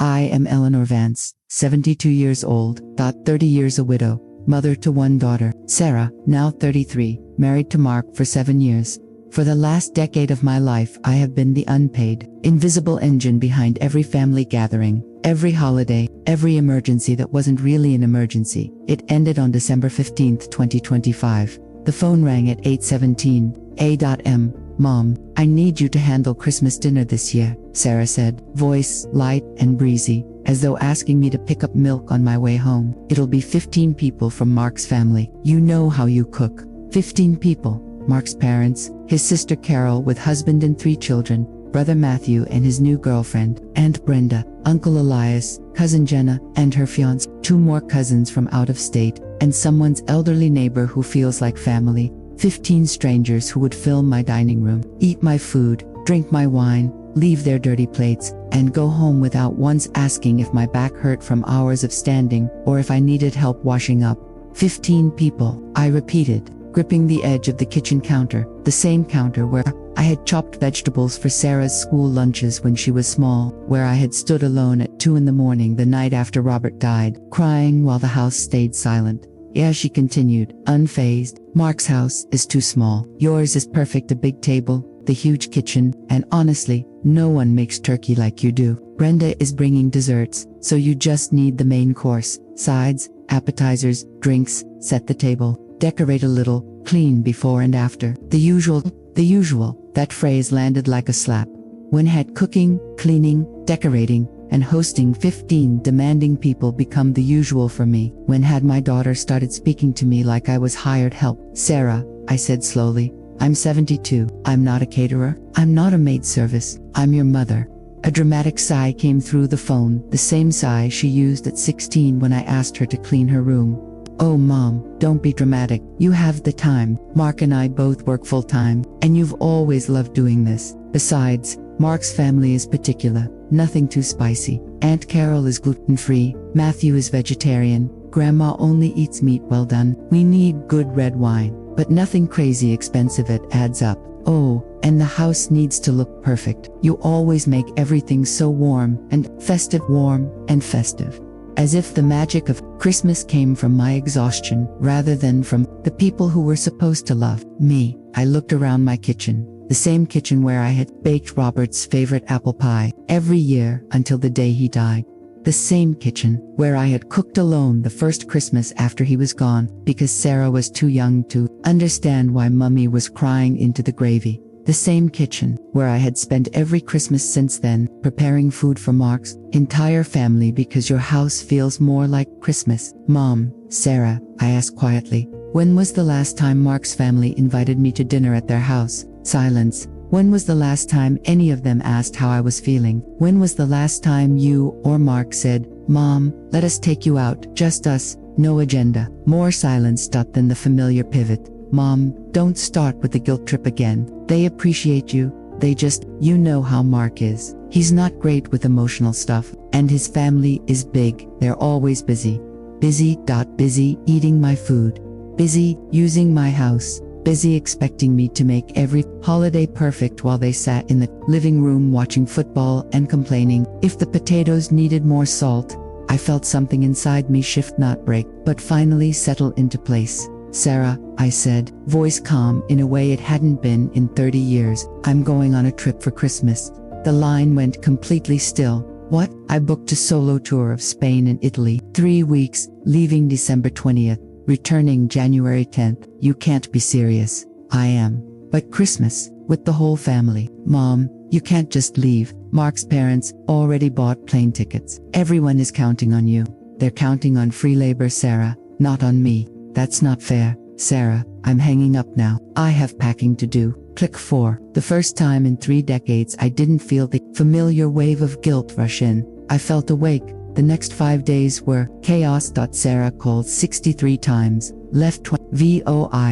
I am Eleanor Vance, 72 years old, 30 years a widow, mother to one daughter, Sarah, now 33, married to Mark for 7 years. For the last decade of my life, I have been the unpaid, invisible engine behind every family gathering, every holiday, every emergency that wasn't really an emergency. It ended on December 15, 2025. The phone rang at 8:17 a.m. Mom, I need you to handle Christmas dinner this year, Sarah said, voice light and breezy, as though asking me to pick up milk on my way home. It'll be 15 people from Mark's family. You know how you cook. 15 people. Mark's parents, his sister Carol with husband and 3 children, brother Matthew and his new girlfriend, Aunt Brenda, Uncle Elias, cousin Jenna, and her fiancé, 2 more cousins from out of state, and someone's elderly neighbor who feels like family. 15 strangers who would fill my dining room, eat my food, drink my wine, leave their dirty plates, and go home without once asking if my back hurt from hours of standing or if I needed help washing up. 15 people, I repeated, gripping the edge of the kitchen counter, the same counter where I had chopped vegetables for Sarah's school lunches when she was small, where I had stood alone at 2 a.m. the night after Robert died, crying while the house stayed silent. Yeah, she continued, unfazed. Mark's house is too small. Yours is perfect, a big table, the huge kitchen, and honestly, no one makes turkey like you do. Brenda is bringing desserts, so you just need the main course, sides, appetizers, drinks, set the table, decorate a little, clean before and after. The usual. That phrase landed like a slap. When had cooking, cleaning, decorating, and hosting 15 demanding people become the usual for me? When had my daughter started speaking to me like I was hired help? Sarah, I said slowly, I'm 72. I'm not a caterer. I'm not a maid service. I'm your mother. A dramatic sigh came through the phone, the same sigh she used at 16 when I asked her to clean her room. Oh Mom, don't be dramatic. You have the time. Mark and I both work full-time, and you've always loved doing this. Besides, Mark's family is particular. Nothing too spicy. Aunt Carol is gluten-free, Matthew is vegetarian, Grandma only eats meat well done. We need good red wine, but nothing crazy expensive. It adds up. Oh, and the house needs to look perfect. You always make everything so warm and festive. As if the magic of Christmas came from my exhaustion rather than from the people who were supposed to love me. I looked around my kitchen. The same kitchen where I had baked Robert's favorite apple pie every year until the day he died. The same kitchen where I had cooked alone the first Christmas after he was gone because Sarah was too young to understand why Mummy was crying into the gravy. The same kitchen where I had spent every Christmas since then preparing food for Mark's entire family because your house feels more like Christmas. Mom, Sarah, I asked quietly, when was the last time Mark's family invited me to dinner at their house? Silence. When was the last time any of them asked how I was feeling? When was the last time you or Mark said, Mom, let us take you out, just us, no agenda? More silence. Then the familiar pivot. Mom, don't start with the guilt trip again. They appreciate you. They just, you know how Mark is. He's not great with emotional stuff, and his family is big. They're always busy. Busy eating my food. Busy using my house. Busy expecting me to make every holiday perfect while they sat in the living room watching football and complaining if the potatoes needed more salt. I felt something inside me shift, not break, but finally settle into place. Sarah, I said, voice calm in a way it hadn't been in 30 years. I'm going on a trip for Christmas. The line went completely still. What? I booked a solo tour of Spain and Italy. 3 weeks, leaving December 20th. Returning January 10th. You can't be serious. I am. But Christmas, with the whole family. Mom, you can't just leave. Mark's parents already bought plane tickets. Everyone is counting on you. They're counting on free labor, Sarah, not on me. That's not fair. Sarah, I'm hanging up now. I have packing to do. Click 4. The first time in 3 decades I didn't feel the familiar wave of guilt rush in. I felt awake. The next 5 days were chaos. Sarah called 63 times, left voicemails.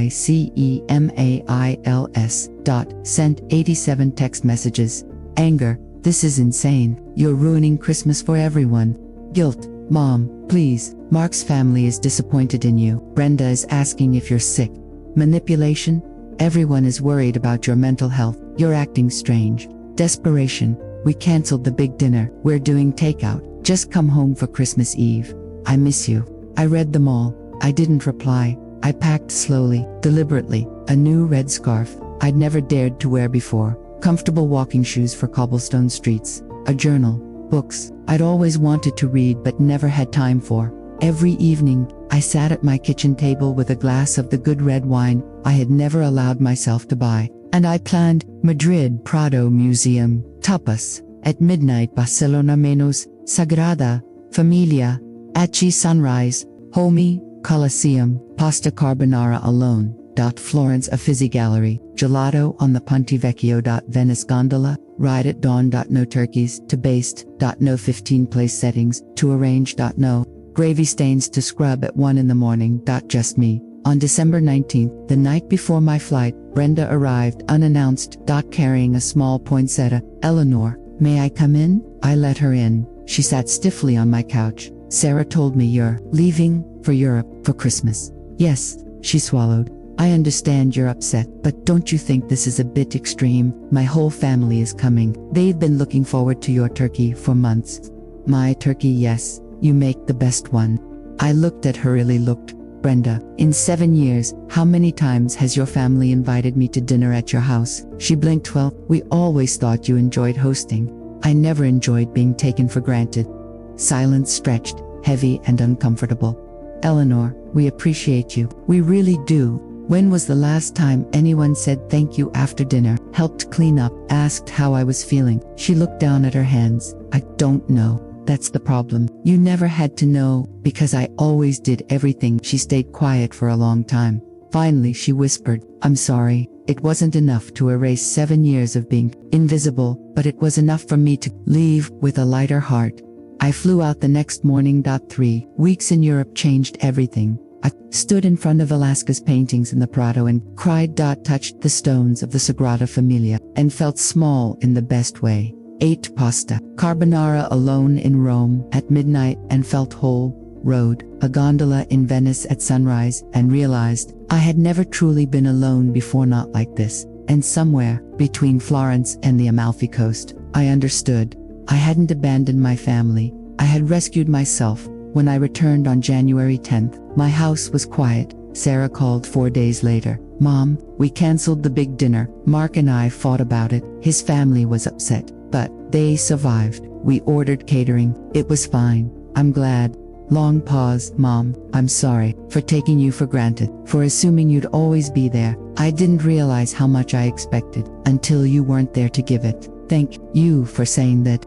Sent 87 text messages. Anger, this is insane. You're ruining Christmas for everyone. Guilt, Mom, please. Mark's family is disappointed in you. Brenda is asking if you're sick. Manipulation, everyone is worried about your mental health. You're acting strange. Desperation, we canceled the big dinner. We're doing takeout. Just come home for Christmas Eve. I miss you. I read them all. I didn't reply. I packed slowly, deliberately, a new red scarf I'd never dared to wear before, comfortable walking shoes for cobblestone streets, a journal, books I'd always wanted to read but never had time for. Every evening, I sat at my kitchen table with a glass of the good red wine I had never allowed myself to buy, and I planned Madrid Prado Museum, tapas, at midnight Barcelona Menos, Sagrada, Familia, Achi Sunrise, Homi, Colosseum, Pasta Carbonara alone. Florence Uffizi Gallery, gelato on the Ponte Vecchio. Venice gondola, ride at dawn. No turkeys, to baste. No 15 place settings, to arrange. No gravy stains to scrub at 1 in the morning. Just me. On December 19th, the night before my flight, Brenda arrived unannounced. Carrying a small poinsettia. Eleanor, may I come in? I let her in. She sat stiffly on my couch. Sarah told me you're leaving for Europe for Christmas. Yes, she swallowed. I understand you're upset, but don't you think this is a bit extreme? My whole family is coming. They've been looking forward to your turkey for months. My turkey, yes, you make the best one. I looked at her, really looked. Brenda, in 7 years, how many times has your family invited me to dinner at your house? She blinked. Well, we always thought you enjoyed hosting. I never enjoyed being taken for granted. Silence stretched, heavy and uncomfortable. Eleanor, we appreciate you. We really do. When was the last time anyone said thank you after dinner, helped clean up, asked how I was feeling? She looked down at her hands. I don't know. That's the problem. You never had to know, because I always did everything. She stayed quiet for a long time. Finally, she whispered, I'm sorry. It wasn't enough to erase 7 years of being invisible, but it was enough for me to leave with a lighter heart. I flew out the next morning. 3 weeks in Europe changed everything. I stood in front of Velasquez's paintings in the Prado and cried. Touched the stones of the Sagrada Familia and felt small in the best way. Ate pasta carbonara alone in Rome at midnight and felt whole. Rode a gondola in Venice at sunrise and realized I had never truly been alone before, not like this. And somewhere between Florence and the Amalfi Coast, I understood. I hadn't abandoned my family. I had rescued myself. When I returned on January 10th, my house was quiet. Sarah called 4 days later. Mom, we canceled the big dinner. Mark and I fought about it. His family was upset, but they survived. We ordered catering. It was fine. I'm glad. Long pause. Mom, I'm sorry for taking you for granted, for assuming you'd always be there. I didn't realize how much I expected until you weren't there to give it. Thank you for saying that.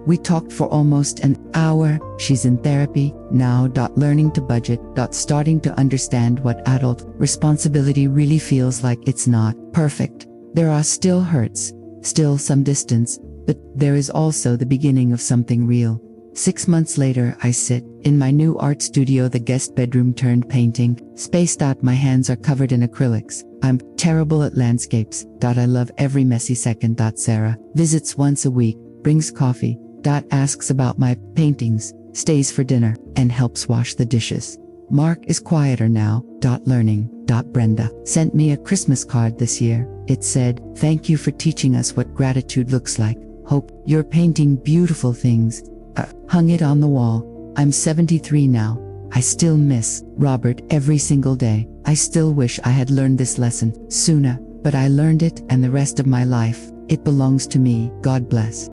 We talked for almost an hour. She's in therapy now. Learning to budget. Starting to understand what adult responsibility really feels like. It's not perfect. There are still hurts, still some distance, but there is also the beginning of something real. 6 months later, I sit in my new art studio, the guest bedroom turned painting space. My hands are covered in acrylics. I'm terrible at landscapes. I love every messy second. Sarah visits once a week, brings coffee. Asks about my paintings, stays for dinner, and helps wash the dishes. Mark is quieter now. Learning. Brenda sent me a Christmas card this year. It said, thank you for teaching us what gratitude looks like. Hope you're painting beautiful things. Hung it on the wall. I'm 73 now. I still miss Robert every single day. I still wish I had learned this lesson sooner, but I learned it, and the rest of my life, it belongs to me. God bless.